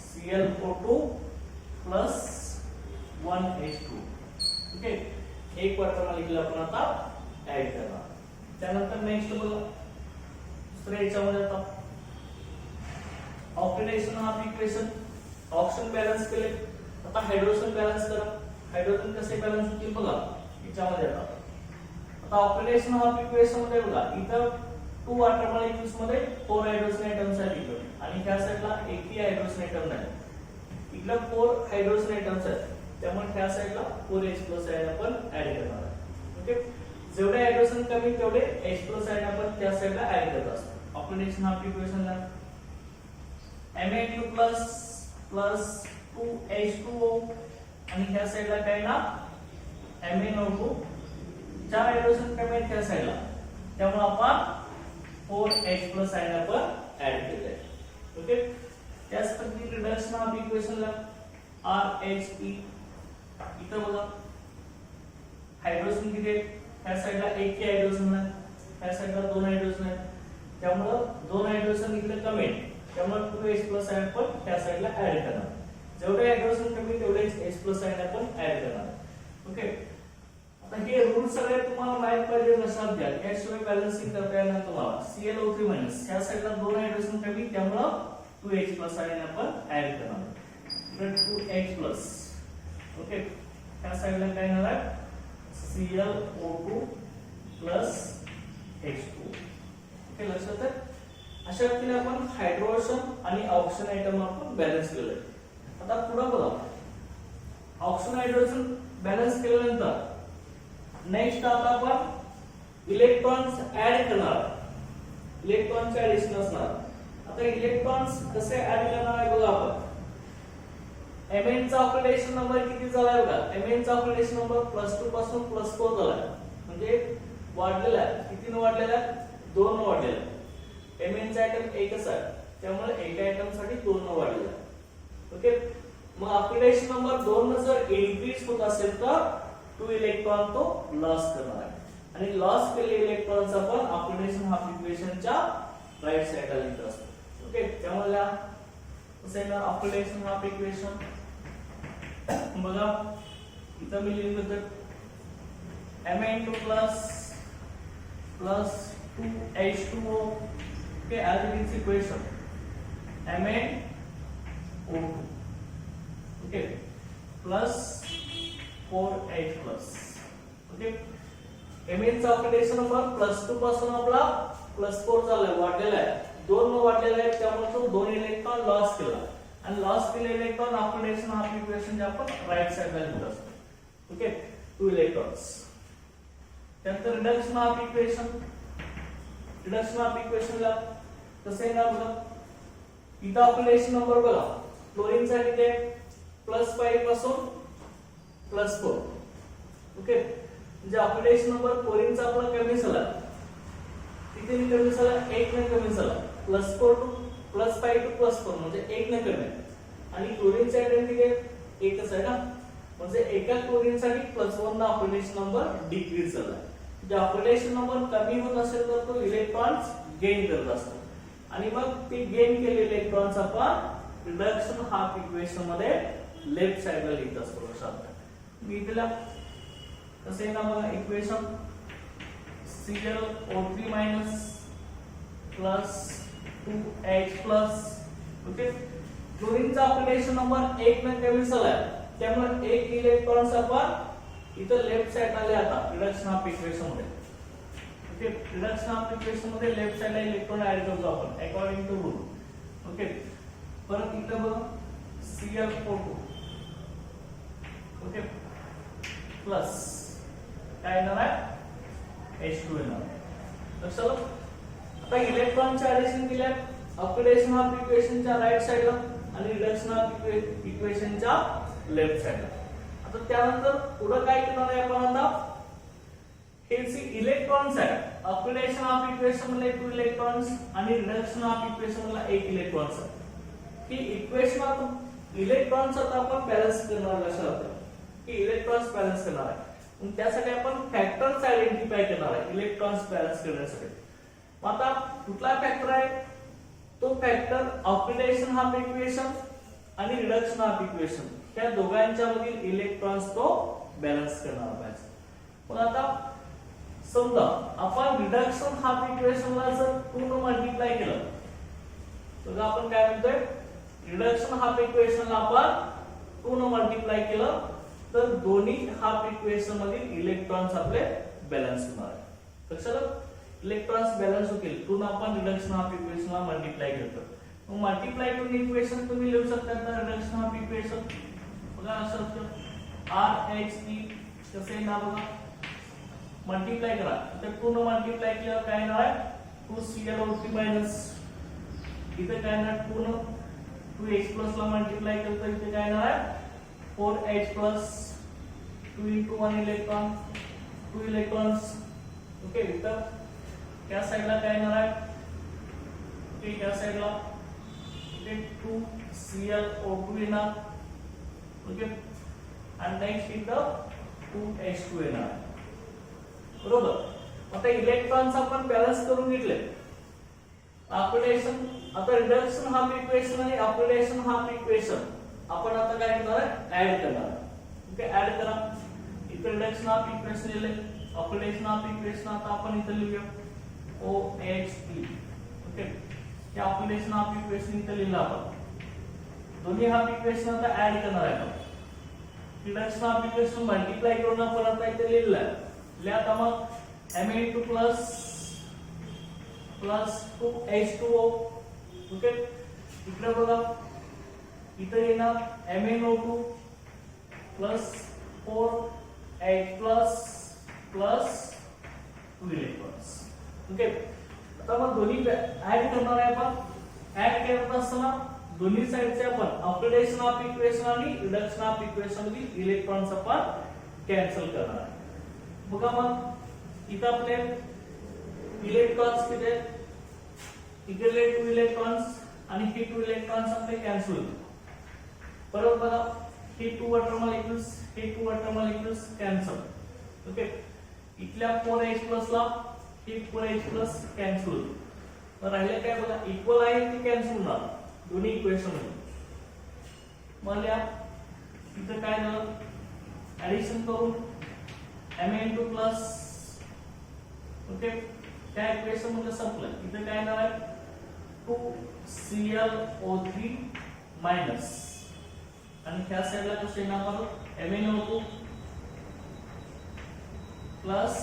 ClO2 + 1H2. ओके, एक वॉटर मॉलिक्यूल आपण आता ऍड करणार. त्यानंतर नेक्स्ट बघा दुसऱ्या याच्यामध्ये आता oxidation half equation. Oxygen balance केले, आता हायड्रोजन बॅलन्स करा. हायड्रोजन कसे बॅलन्स होतील बघा याच्यामध्ये. आता ऑक्सिडेशन हाफ इक्वेशन मध्ये बघा इथं 2 वॉटर मॉलिक्युल्स मध्ये 4 हायड्रोजन आयटम्स आहेत इकडे, आणि ह्या साइडला एकही हायड्रोजन आयटम नाही. इकडे 4 हायड्रोजन आयटम्स आहेत, त्यामुळे ह्या साइडला 4H+ आयन आपण ऍड करणार आहे. ओके, जेवढे हायड्रोजन कमी तेवढे H+ आयन आपण त्या साइडला ऍड करत असतो. ऑक्सिडेशन हाफ इक्वेशनला Ma2 प्लस प्लस 2H2O आणि ह्या साइडला काय ना MnO2 चार हायड्रोजन कमी आहेत ह्या साइडला, त्यामुळे आपण 4H प्लस आयन आपण ऍड केले. ओके, त्याच पद्धतीने रिडक्शन ऑफ इक्वेशनला RHE इथं बघा हायड्रोजन किती आहेत, ह्या साइडला एक हायड्रोजन आहे, ह्या साइडला दोन हायड्रोजन आहेत, त्यामुळे दोन हायड्रोजन इकडे कमी आहेत, त्यामुळे 2H प्लस आयन आपण ह्या साइडला ऍड करणार. जेवढे हायड्रोजन कमी तेवढेच H प्लस आयन आपण ऍड करणार. ओके, आता हे रूल सगळे तुम्हाला माहित पाहिजे लक्षात घ्या, याशिवाय बॅलन्सिंग करता येणार तुम्हाला. ClO3 मायनस ह्या साइडला दोन हायड्रोजन कमी, त्यामुळे 2H प्लस आयन आपण ऍड करणार. इकडे 2H प्लस. ओके, ह्या साइडला काय येणार आहे ClO2 प्लस H2. ओके, लक्षात आहे. अशा रीतीने आपण हायड्रोजन आणि ऑक्सिजन आयटम आपण बॅलन्स केले. आता पुढे बघा, ऑक्सिजन हायड्रोजन बॅलन्स केल्यानंतर नेक्स्ट आता आपण इलेक्ट्रॉन्स ऍड करणार. इलेक्ट्रॉनचे ऍडिशन असणार. आता इलेक्ट्रॉन्स कसे ऍड करणार आहे बघा आपण. Mn चा ऑक्सिडेशन नंबर किती झालाय बघा. Mn चा ऑक्सिडेशन नंबर +2 पासून +4 झालाय, म्हणजे वाढलेला आहे. कितीने वाढलेला आहे? 2 ने वाढलेला आहे. Mn चा आयटम एकच आहे, त्यामुळे एका आयटम साठी 2 ने वाढलेला आहे. ओके, मग ऑक्सिडेशन नंबर 2 ने जर इन्क्रीज होत असेल तर 2 इलेक्ट्रॉन तो लॉस करणार आहे, आणि लॉस केलेले इलेक्ट्रॉन्स आपण ऑक्सिडेशन हाफ इक्वेशनच्या राइट साइडला लिहित असतो. ओके, त्यामुळे कसं आहे ना ऑक्सिडेशन हाफ इक्वेशन बघा, इथं मी लिहिलं तर Ma2 plus 2H2O. Okay, as it is equation MnO2, okay, plus 4H plus. Okay, Mn चा ऑक्सिडेशन नंबर +2 पासून आपला +4 झालाय, वाढलेला आहे. 2 ने वाढलेला आहे, त्यामुळे तो 2 इलेक्ट्रॉन लॉस केला, आणि लॉस केलेले इलेक्ट्रॉन ऑक्सिडेशन हाफ इक्वेशन जे आपण राइट साइडला लिहित असतो. Okay, 2 electrons. त्यानंतर reduction of equation. Reduction of इक्वेशनला कसं आहे ना बघा, इथं ऑक्सिडेशन नंबर बघा, क्लोरीन साठी ते +5 पासून +4. ओके, म्हणजे ऑक्सिडेशन नंबर क्लोरीनचा आपला कमी झाला. किती कमी झाला? 1 ने कमी झाला. +4 टू +5 टू +4 म्हणजे 1 ने कमी. आणि क्लोरीनचा आयटम किती एकच आहे ना, म्हणजे एका क्लोरीन साठी +1 ना ऑक्सिडेशन नंबर डिक्रीज झाला. जे ऑक्सिडेशन नंबर कमी होत असेल तर तो इलेक्ट्रॉन्स गेन करत असतो, आणि मग ते गेन केलेले इलेक्ट्रॉन्स आपण रिडक्शन हाफ इक्वेशन मध्ये लेफ्ट साइडला लिहित असतो. लक्षात मी इथला कसं आहे ना बघा, equation ClO3 minus plus 2H plus. Okay, क्लोरीनचा ऑक्सिडेशन नंबर 1 ने कमी झाला, त्यामुळे 1 इलेक्ट्रॉन्स आपण इथं लेफ्ट साइडला लिहा रिडक्शन ऑफ इक्वेशन मध्ये. ओके, रिडक्शन ऑफ इक्वेशन मध्ये लेफ्ट साइडला इलेक्ट्रॉन ऍड करतो आपण अकॉर्डिंग टू रूल. ओके, परत इथं बघा ClO2. ओके, प्लस काय येणार आहे H2 येणार. लक्षात. आता इलेक्ट्रॉनचे ऍडिशन केल्या ऑक्सिडेशन ऑफ इक्वेशनच्या राइट साइडला आणि रिडक्शन ऑफ इक्वेशनच्या लेफ्ट साइडला. आता त्यानंतर पुढे काय करणार आहे आपण आता, हे जे इलेक्ट्रॉन्स आहेत ऑक्सिडेशन ऑफ इक्वेशन मध्ये 2 इलेक्ट्रॉन्स आणि रिडक्शन ऑफ इक्वेशन मध्ये 1 इलेक्ट्रॉन्स आहे. ही इक्वेशन आपण इलेक्ट्रॉन्स आता आपण बॅलन्स करणार. लक्षात की इलेक्ट्रॉन्स बॅलन्स करणार आहे, मग त्यासाठी आपण फॅक्टर्स आयडेंटिफाय करणार आहे इलेक्ट्रॉन्स बॅलन्स करण्यासाठी. आता कुठला फॅक्टर आहे तो फॅक्टर ऑक्सिडेशन हाफ इक्वेशन आणि रिडक्शन ऑफ इक्वेशन या दोघांच्या मधील इलेक्ट्रॉन्स तो बॅलन्स करणार पाहिजे. पण आता समजा आपण रिडक्शन हाफ इक्वेशनला जर 2 ने मल्टिप्लाय केलं तर आपण काय म्हणतोय, रिडक्शन हाफ इक्वेशनला आपण 2 ने मल्टिप्लाय केलं तर दोन्ही हाफ इक्वेशन मधील इलेक्ट्रॉन्स आपले बॅलन्स होणार आहे. लक्षात इलेक्ट्रॉन्स बॅलन्स होतील 2 ने आपण रिडक्शन हाफ इक्वेशनला मल्टिप्लाय केलं. मग मल्टिप्लाय करून इक्वेशन तुम्ही लिहू शकता ना रिडक्शन हाफ इक्वेशन बघा असं RHE कसे ना बघा मल्टिप्लाय करा तर 2 ने मल्टिप्लाय केलं काय येणार आहे 2ClO3 मायनस इथे काय येणार 2 ने 2h प्लस ला मल्टिप्लाय केलं तर इथे काय येणार आहे 4h plus 2 into 1 electron 2 electrons. Okay, इथं त्या साइडला काय येणार आहे ते त्या साइडला इथे 2ClO2 येणार. ओके, आणि नेक्स्ट इथं 2H2 येणार. बरोबर. आता इलेक्ट्रॉन्स आपण बॅलन्स करून घेतले. ऑक्सिडेशन, आता रिडक्शन हाफ इक्वेशन आणि ऑक्सिडेशन हाफ इक्वेशन आपण आता काय करणार आहे ऍड करणार. ओके, ऍड करा. इथे रिडक्शन हाफ इक्वेशन लिहिले, ऑक्सिडेशन हाफ इक्वेशन आता आपण इथे लिहूया OHE. ओके, हे ऑक्सिडेशन हाफ इक्वेशन इथे लिहिलं आपण. दोन्ही हाफ इक्वेशन आता ऍड करणार आहे आपण. रिडक्शन हाफ इक्वेशन मल्टिप्लाय करून आपण आता इथे लिहिलं आहे. लिहा मग Ma2 प्लस 2H2O. ओके, इकडे बघा इथे येणार MnO2 plus 4H plus 2 electrons. Okay, आता मग दोन्ही ऍड करणार आहे आपण. ऍड करत असताना दोन्ही साइडचे आपण ऑक्सिडेशन ऑफ इक्वेशन आणि रिडक्शन ऑफ इक्वेशन मध्ये इलेक्ट्रॉन्स आपण कॅन्सल करणार आहे. बघा मग इथं आपले इलेक्ट्रॉन्स किती आहेत, इकडे 2 इलेक्ट्रॉन्स आणि हे 2 इलेक्ट्रॉन्स आपले कॅन्सल होतील. बरोबर. बघा हे 2 वॉटर मॉलिक्युल्स, हे 2 वॉटर मॉलिक्युल्स कॅन्सल. ओके, इथल्या 4H प्लस ला हे 4H प्लस कॅन्सल होईल. तर राहिले काय बघा इक्वल आहे ते कॅन्सल होणार दोन्ही इक्वेशन मध्ये. मग या इथं काय झालं ऍडिशन करून Ma2 प्लस. ओके, त्या इक्वेशन मध्ये संपलं. इथे काय येणार आहे 2ClO3 मायनस आणि ह्या साइडला कसं येणार बघा MnO2 प्लस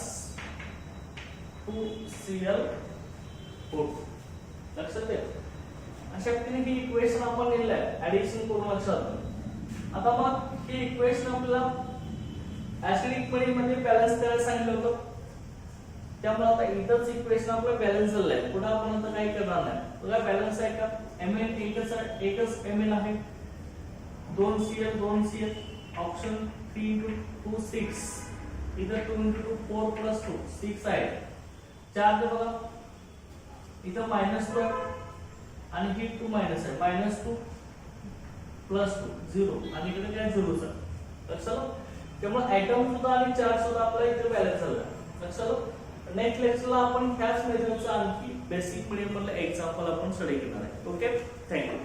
2ClO2. लक्षात घ्या. अशा पद्धतीने ही इक्वेशन आपण लिहिलं आहे ऍडिशन करून. लक्षात. आता मग ही इक्वेशन आपल्याला ऍसिडिक मध्ये बॅलन्स करायला सांगितलं होतं. त्यामुळे आता इथंच इक्वेशन आपलं बॅलन्स झालं आहे. पुढे आपण आता काही करणार नाही. बघा बॅलन्स आहे का Mn एकच Mn आहे. 2Cl 2Cl. Option 3 into 2 6. इथं 2 into 2 4 plus 2 6 आहे. चार्ज बघा इथं -2 आणि ही 2 मायनस आहे. -2 प्लस 2 0 आणि इकडे काय 0 चा. लक्षात. त्यामुळे ऍटम सुद्धा आणि चार्ज सुद्धा आपला इथे बॅलन्स झाला. लक्षात. नेक्स्ट लेक्चरला आपण ह्याच मेथडचा आणखी बेसिक मीडियम मधलं एक्झाम्पल आपण स्टडी करणार आहे. Okay, thank you.